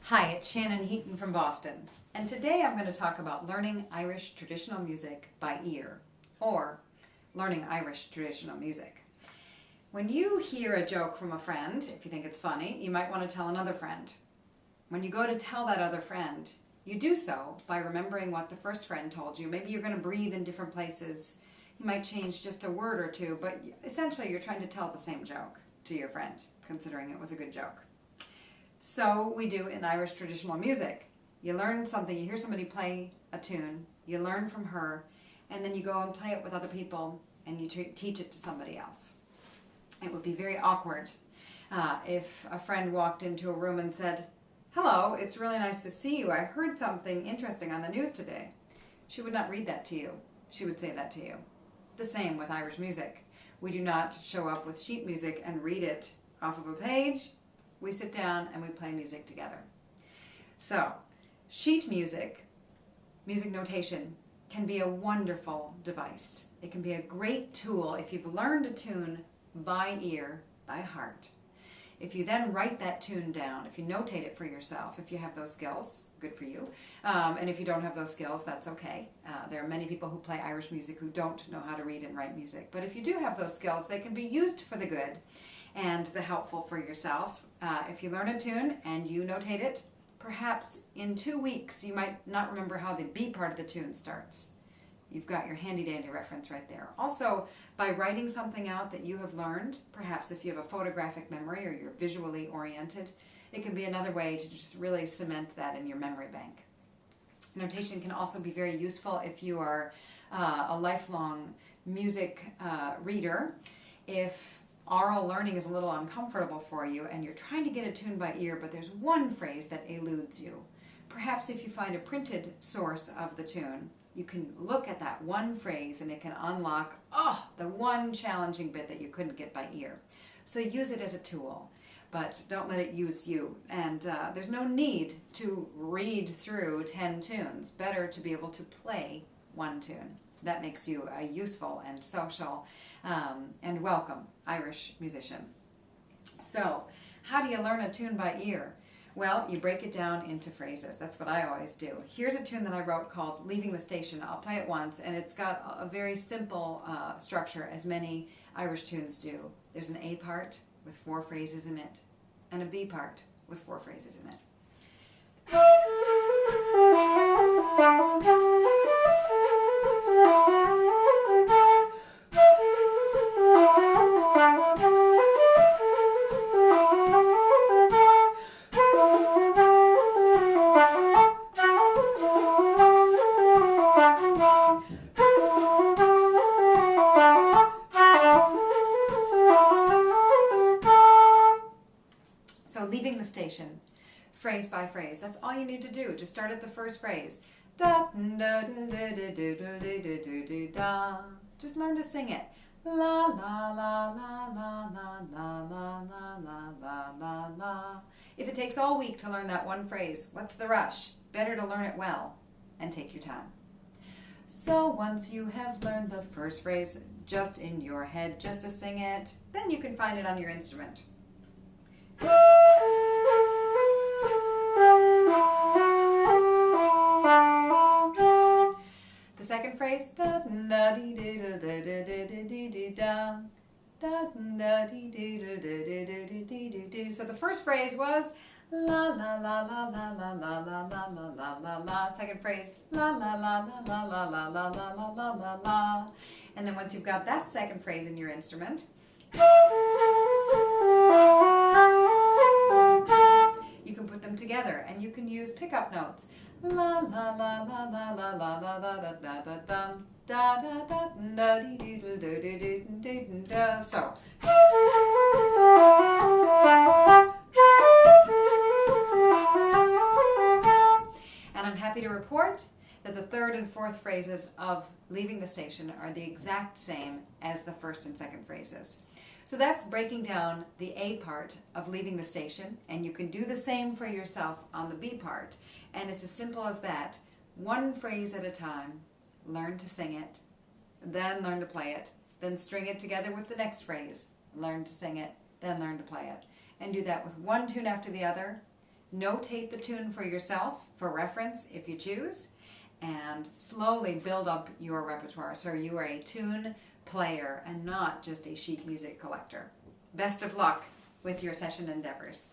Hi, it's Shannon Heaton from Boston, and today I'm going to talk about learning Irish traditional music by ear, or learning Irish traditional music. When you hear a joke from a friend, if you think it's funny, you might want to tell another friend. When you go to tell that other friend, you do so by remembering what the first friend told you. Maybe you're going to breathe in different places. You might change just a word or two, but essentially you're trying to tell the same joke to your friend, considering it was a good joke. So we do in Irish traditional music. You learn something, you hear somebody play a tune, you learn from her, and then you go and play it with other people and you teach it to somebody else. It would be very awkward if a friend walked into a room and said, "Hello, it's really nice to see you. I heard something interesting on the news today." She would not read that to you. She would say that to you. The same with Irish music. We do not show up with sheet music and read it off of a page. We sit down and we play music together. So, sheet music, music notation, can be a wonderful device. It can be a great tool if you've learned a tune by ear, by heart. If you then write that tune down, if you notate it for yourself, if you have those skills, good for you. And if you don't have those skills, that's okay. There are many people who play Irish music who don't know how to read and write music. But if you do have those skills, they can be used for the good and the helpful for yourself. If you learn a tune and you notate it, perhaps in 2 weeks you might not remember how the B part of the tune starts. You've got your handy-dandy reference right there. Also, by writing something out that you have learned, perhaps if you have a photographic memory or you're visually oriented, it can be another way to just really cement that in your memory bank. Notation can also be very useful if you are a lifelong music reader. If aural learning is a little uncomfortable for you and you're trying to get a tune by ear, but there's one phrase that eludes you. Perhaps if you find a printed source of the tune, you can look at that one phrase and it can unlock, the one challenging bit that you couldn't get by ear. So use it as a tool, but don't let it use you. And there's no need to read through 10 tunes. Better to be able to play one tune. That makes you a useful and social and welcome Irish musician. So, how do you learn a tune by ear? Well, you break it down into phrases. That's what I always do. Here's a tune that I wrote called Leaving the Station. I'll play it once, and it's got a very simple structure, as many Irish tunes do. There's an A part with 4 phrases in it, and a B part with 4 phrases in it. So leaving the station, phrase by phrase. That's all you need to do. Just start at the first phrase. Just learn to sing it. La la la la la la la la la la la la la. If it takes all week to learn that one phrase, what's the rush? Better to learn it well and take your time. So once you have learned the first phrase just in your head, just to sing it, then you can find it on your instrument. The second phrase, so the first phrase was la la la la la la la la la la la la la. Second phrase, la la la la la la la la la la la la la. And then once you've got that second phrase in your instrument, you can put them together and you can use pickup notes. La la la la la la la la la da da da dum da da da da dee dee do do do do do do. So and I'm happy to report that the third and fourth phrases of Leaving the Station are the exact same as the first and second phrases. So that's breaking down the A part of Leaving the Station, and you can do the same for yourself on the B part. And it's as simple as that. One phrase at a time, learn to sing it, then learn to play it, then string it together with the next phrase, learn to sing it, then learn to play it. And do that with one tune after the other, notate the tune for yourself for reference if you choose, and slowly build up your repertoire so you are a tune player and not just a sheet music collector. Best of luck with your session endeavors.